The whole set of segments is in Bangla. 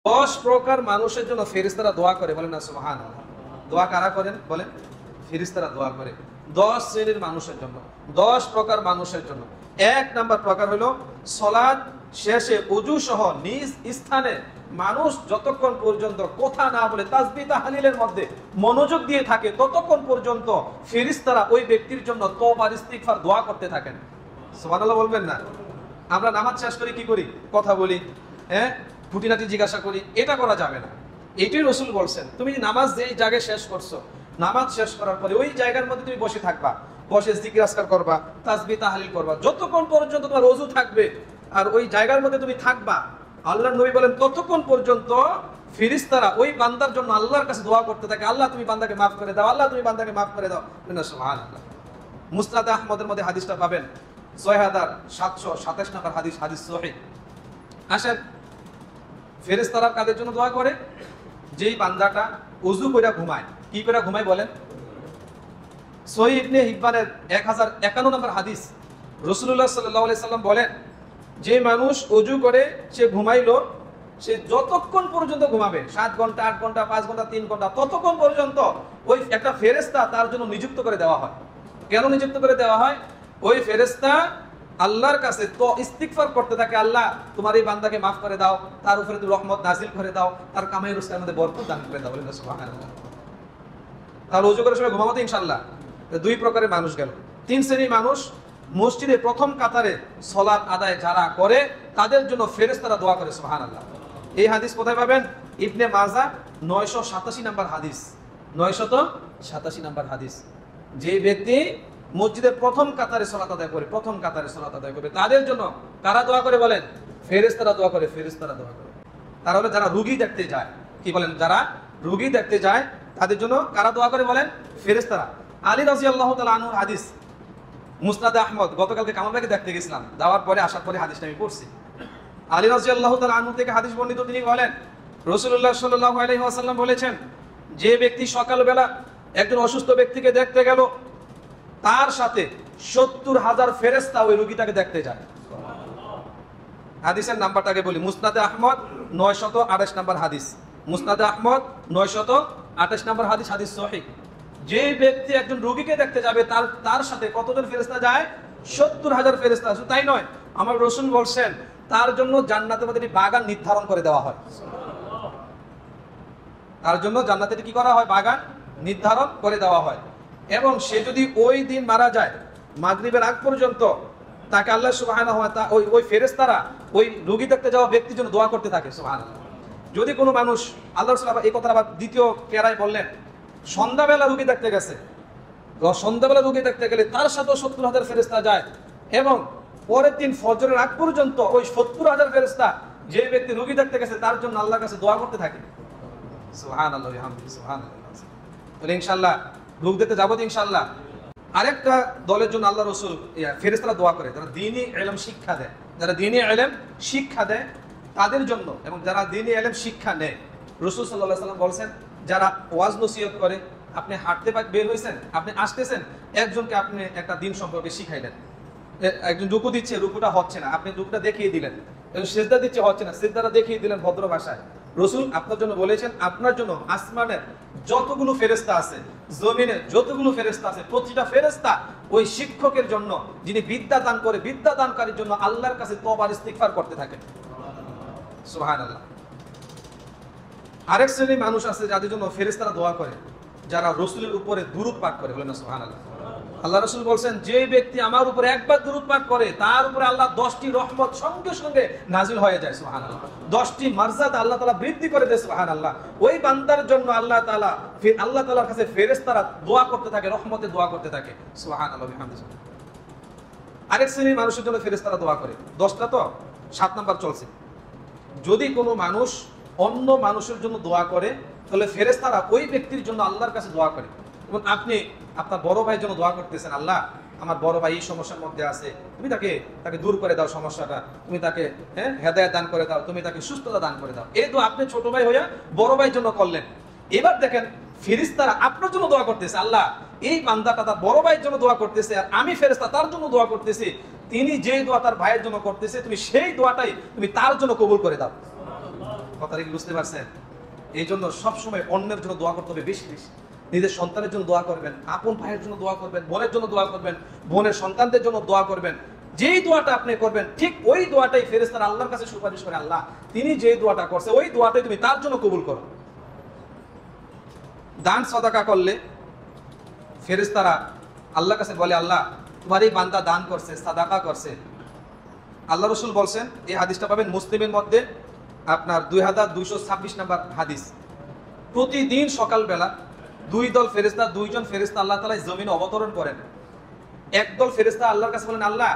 10 প্রকার মানুষের জন্য ফেরেশতারা দোয়া করে, বলেন না সুবহানাল্লাহ। দোয়া কারা করেন বলেন? ফেরেশতারা দোয়া করে 10 শ্রেণীর মানুষের জন্য, 10 প্রকার মানুষের জন্য। 1 নাম্বার প্রকার হলো সালাত শেষে ওযু সহ নিজ স্থানে মানুষ যতক্ষণ পর্যন্ত কথা না বলে তাসবিহ তাহলিলের মধ্যে মনোযোগ দিয়ে থাকে ততক্ষণ পর্যন্ত ফেরেশতারা ওই ব্যক্তির জন্য তওবা ইস্তিগফার দোয়া করতে থাকেন। সুবহানাল্লাহ বলবেন না? আমরা নামাজ শেষ করে কি করি? কথা বলি, খুঁটিনাটি জিজ্ঞাসা করি, এটা করা যাবে না। এটাই রাসূল বলছেন, তুমি নামাজ যেই জায়গায় শেষ করছো, নামাজ শেষ করার পরে ওই জায়গার মধ্যে তুমি বসে থাকবা, বসে জিকির আজকার করবা, তাসবিহ তাহলিল করবা, যতক্ষণ পর্যন্ত তোমার ওযু থাকবে আর ওই জায়গার মধ্যে তুমি থাকবা। আল্লাহর নবী বলেন ততক্ষণ পর্যন্ত ফেরেশতারা ওই বান্দার জন্য আল্লাহর কাছে দোয়া করতে থাকে, আল্লাহ তুমি বান্দাকে মাফ করে দাও, আল্লাহ তুমি বান্দাকে মাফ করে দাও। সুবহানাল্লাহ। মুসনাদ আহমদের মধ্যে হাদিসটা পাবেন, 6727 নম্বর হাদিস, হাদিস সহিহ। আসেন, ফেরেশতারা কাদের জন্য দোয়া করে? যেই বান্দাটা ওযু করে ঘুমায়। কি করে ঘুমায় বলেন? সহিহ ইবনে হিব্বানের 1051 নম্বর হাদিস, রাসূলুল্লাহ সাল্লাল্লাহু আলাইহি সাল্লাম বলেন, যে মানুষ ওযু করে সে ঘুমাইলো, সে যতক্ষণ পর্যন্ত ঘুমাবে, 7 ঘন্টা 8 ঘন্টা 5 ঘন্টা 3 ঘন্টা, ততক্ষণ পর্যন্ত ওই একটা ফেরেশতা তার জন্য নিযুক্ত করে দেওয়া হয়। কেন নিযুক্ত করে দেওয়া হয়? ওই ফেরেশতা আল্লাহর কাছে তো ইস্তিগফার করতে থাকে, আল্লাহ তোমার এই বান্দাকে মাফ করে দাও, তার উপরে তুমি রহমত নাজিল করে দাও, তার কামাই রোজগারের মধ্যে বরকত দান করে দাও। বলেন সুবহানাল্লাহ। তাহলে ওযু করে সবাই ঘুমাবো তো ইনশাআল্লাহ। 2 প্রকারের মানুষ গেল। 3 শ্রেণীর মানুষ মসজিদে প্রথম কাতারে সালাত আদায় যারা করে তাদের জন্য ফেরেশতারা দোয়া করে। সুবহানাল্লাহ। এই হাদিস কোথায় পাবেন? ইবনে মাজাহ 987 নম্বর হাদিস, 987 নম্বর হাদিস। যে ব্যক্তি মসজিদের প্রথম কাতারে সালাত আদায় করে, প্রথম কাতারে সালাত আদায় করবে, তাদের জন্য কারা দোয়া করে বলেন? ফেরেশতারা দোয়া করে, ফেরেশতারা দোয়া করে। তারা হলো যারা রোগী দেখতে যায়। কি বলেন? যারা রোগী দেখতে যায় তাদের জন্য কারা দোয়া করে বলেন? ফেরেশতারা। আলী রাদিয়াল্লাহু তাআলা আনহুর হাদিস, মুসনাদ আহমদ। গতকালকে কামাল ভাইকে দেখতে গেছিলাম, যাওয়ার পরে আসার পরে হাদিসটা আমি পড়ছি। আলী রাদিয়াল্লাহু তাআলা আনহু থেকে হাদিস বর্ণিত, তিনি বলেন রাসূলুল্লাহ সাল্লাল্লাহু আলাইহি ওয়াসাল্লাম বলেছেন, যে ব্যক্তি সকালবেলা একজন অসুস্থ ব্যক্তিকে দেখতে গেল, তার সাথে 70,000 ফেরেশতা ওই রোগীটাকে দেখতে যায়। হাদিসের নাম্বারটাকে বলি, মুসনাদে আহমদ 928 নম্বর হাদিস, মুসনাদে আহমদ 928 নম্বর হাদিস, হাদিস সহিহ। যে ব্যক্তি একজন রোগীকে দেখতে যাবে তার সাথে কতজন ফেরেশতা যায়? 70,000 ফেরেশতা। শুধু তাই নয়, আমার রাসূল বলছেন তার জন্য জান্নাতের মধ্যে একটি বাগান নির্ধারণ করে দেওয়া হয়। তার জন্য জান্নাতে কি করা হয়? বাগান নির্ধারণ করে দেওয়া হয়। এবং সে যদি ওই দিন মারা যায়, মাগরিবের আগ পর্যন্ত তাকে আল্লাহ সুবহানাহু ওয়া তাআলা ওই ফেরেশতারা ওই রোগী দেখতে যাওয়া ব্যক্তির জন্য দোয়া করতে থাকে। সুবহানাল্লাহ। যদি কোনো মানুষ, আল্লাহ রাসূল এই কথাটা আবার দ্বিতীয় পেরায় বললেন, সন্ধ্যাবেলা রোগী দেখতে গেছে, সন্ধ্যাবেলা রোগী দেখতে গেলে তার সাথে 70,000 ফেরেশতা যায়, এবং পরের দিন ফজরের আগ পর্যন্ত ওই 70,000 ফেরেশতা যে ব্যক্তি রোগী দেখতে গেছে তার জন্য আল্লাহর কাছে দোয়া করতে থাকে। সুবহানাল্লাহ, বিহামদিহি, সুবহানাল্লাহ। তাহলে ইনশাআল্লাহ রোগ দেখতে যাবো তো ইনশাআল্লাহ। আরেকটা দলের জন্য আল্লাহ রাসূল ফেরেশতারা দোয়া করে, যারা দ্বীনি ইলম শিক্ষা দেয়, যারা দ্বীনি ইলম শিক্ষা দেয় তাদের জন্য, এবং যারা দ্বীনি ইলম শিক্ষা নেয়। রাসূল সাল্লাল্লাহু আলাইহি ওয়াসাল্লাম বলেছেন, যারা ওয়াজ নসিহত করে, আপনি হাঁটতে বের হয়েছেন, আপনি আসতেছেন, একজনকে আপনি একটা দিন সম্পর্কে শিখাইলেন, একজন রুকু দিচ্ছে, রুকুটা হচ্ছে না, আপনি রুকুটা দেখিয়ে দিলেন, সিজদা দিচ্ছে, হচ্ছে না, সিজদাটা দেখিয়ে দিলেন ভদ্র ভাষায়। রাসূল আপনার জন্য বলেছেন, আপনার জন্য আসমানের যতগুলো ফেরেশতা আছে, জমিনে যতগুলো ফেরেশতা আছে, প্রতিটা ফেরেশতা ওই শিক্ষকের জন্য, যিনি বিদ্যা দান করে, বিদ্যা দানকারীর জন্য আল্লাহর কাছে তওবা ইস্তিগফার করতে থাকে। সুবহানাল্লাহ। আরেক শ্রেণীর মানুষ আছে যাদের জন্য ফেরেশতারা দোয়া করে, যারা রাসূলের উপরে দুরূদ পাঠ করে। বলেন না সুবহানাল্লাহ। আল্লাহ রাসূল বলেন, যে ব্যক্তি আমার উপরে একবার দুরূদ পাঠ করে তার উপরে আল্লাহ 10টি রহমত সঙ্গে সঙ্গে নাজিল হয়ে যায়। সুবহানাল্লাহ। 10টি মর্যাদা আল্লাহ তাআলা বৃদ্ধি করে দেয়। সুবহানাল্লাহ। ওই বান্দার জন্য আল্লাহ তাআলার কাছে ফেরেশতারা দোয়া করতে থাকে, রহমতে দোয়া করতে থাকে। সুবহানাল্লাহ, বিহামদিহি। আরেক শ্রেণীর মানুষের জন্য ফেরেশতারা দোয়া করে, 10টা তো, 7 নাম্বার চলছে। যদি কোনো মানুষ অন্য মানুষের জন্য দোয়া করে, তাহলে ফেরেশতারা ওই ব্যক্তির জন্য আল্লাহর কাছে দোয়া করে। এবং আপনি আপনার বড় ভাইয়ের জন্য দোয়া করতেছেন, আল্লাহ আমার বড় ভাই এই সমস্যার মধ্যে আছে, তুমি তাকে দূর করে দাও সমস্যাটা, তুমি তাকে হেদায়েত দান করে দাও, তুমি তাকে সুস্থতা দান করে দাও। এই দোয়া আপনি ছোট ভাই হইয়া বড় ভাইয়ের জন্য করলেন। এবার দেখেন ফেরেশতারা আপনার জন্য দোয়া করতেছে, আল্লাহ এই বান্দাটা তার বড় ভাইয়ের জন্য দোয়া করতেছে, আর আমি ফেরেশতা তার জন্য দোয়া করতেছি, তিনি যে দোয়া তার ভাইয়ের জন্য করতেছে, তুমি সেই দোয়াটাই তুমি তার জন্য কবুল করে দাও। কথাটা কি বুঝতে পারছেন? এই জন্য সবসময় অন্যের জন্য দোয়া করতে হবে বেশি বেশি। নিজের সন্তানের জন্য দোয়া করবেন, আপন ভাইয়ের জন্য দোয়া করবেন, বোনের জন্য দোয়া করবেন, বোনের সন্তানদের জন্য দোয়া করবেন। যেই দোয়াটা আপনি করবেন ঠিক ওই দোয়াটাই ফেরেশতারা আল্লাহর কাছে সুপারিশ করে, আল্লাহ তিনি যেই দোয়াটা করছে ওই দোয়াটাই তুমি তার জন্য কবুল করো। দান সদাকা করলে ফেরেশতারা আল্লাহর কাছে বলে, আল্লাহ তোমার এই বান্দা দান করছে, সাদাকা করছে। আল্লাহ রসুল বলছেন, এই হাদিসটা পাবেন মুসলিমের মধ্যে আপনার 2226 নম্বর হাদিস। প্রতিদিন সকালবেলা দুইজন ফেরেশতা আল্লাহ তাআলা জমিনে অবতরণ করেন। একদল ফেরেশতা আল্লাহর কাছে বলেন, আল্লাহ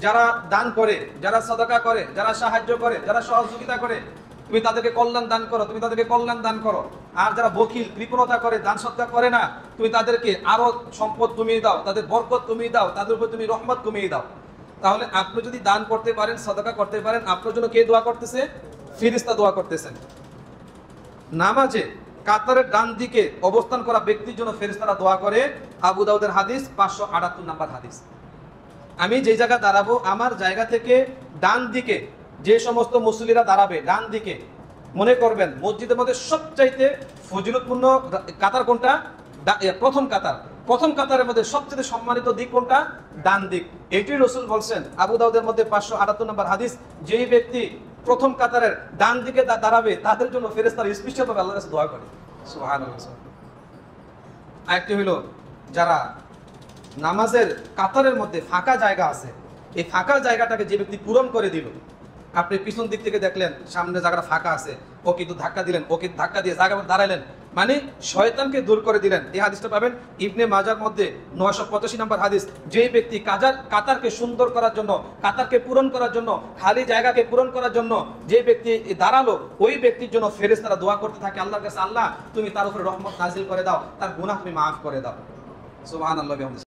যারা দান করে, যারা সাদাকা করে, যারা সাহায্য করে, যারা সহযোগিতা করে, তুমি তাদেরকে কল্যাণ দান করো, তুমি তাদেরকে কল্যাণ দান করো। আর যারা বখিল কৃপণতা করে, দান সদকা করে না, তুমি তাদেরকে আরো সম্পদ কমিয়ে দাও, তাদের বরকত কমিয়ে দাও, তাদের উপর তুমি রহমত কমিয়ে দাও। তাহলে আপনি যদি দান করতে পারেন, সাদাকা করতে পারেন, আপনার জন্য কে দোয়া করতেছে? ফেরেশতা দোয়া করতেছেন। নামাজে কাতারের ডান দিকে অবস্থান করা ব্যক্তির জন্য ফেরেশতারা দোয়া করে। আবু দাউদের হাদিস 578 নম্বর হাদিস। আমি যে জায়গা দাঁড়াবো আমার জায়গা থেকে ডান দিকে যে সমস্ত মুসল্লিরা দাঁড়াবে, ডান দিকে মনে করবেন মসজিদের মধ্যে সবচাইতে ফজিলতপূর্ণ কাতার কোনটা? প্রথম কাতারের মধ্যে সবচেয়ে সম্মানিত দিক কোনটা? ডান দিক। এটি রাসূল বলছেন আবু দাউদের মধ্যে 578 নম্বর হাদিস, যেই ব্যক্তি প্রথম কাতারের ডান দিকে দাঁড়াবে তাদের জন্য ফেরেশতারা স্পেশালভাবে আল্লাহর কাছে দোয়া করে। সুবহানাল্লাহ। আরেকটি হলো যারা নামাজের কাতারের মধ্যে ফাঁকা জায়গা আছে, এই ফাঁকা জায়গাটাকে যে ব্যক্তি পূরণ করে দিল, আপনি পিছন দিক থেকে দেখলেন সামনে জায়গাটা ফাঁকা আছে, ও কিন্তু ধাক্কা দিলেন, ওকে ধাক্কা দিয়ে জায়গা দাঁড়ালেন, মানে শয়তানকে দূর করে দিলেন। এই হাদিসটা পাবেন ইবনে মাজার মধ্যে 985 নম্বর হাদিস। যেই ব্যক্তি কাতারকে সুন্দর করার জন্য, কাতারকে পূরণ করার জন্য, খালি জায়গাকে পূরণ করার জন্য যে ব্যক্তি দাঁড়ালো, ওই ব্যক্তির জন্য ফেরেশতারা দোয়া করতে থাকে আল্লাহর কাছে, আল্লাহ তুমি তার উপরে রহমত নাজিল করে দাও, তার গুনাহ তুমি মাফ করে দাও। সুবহানাল্লাহ।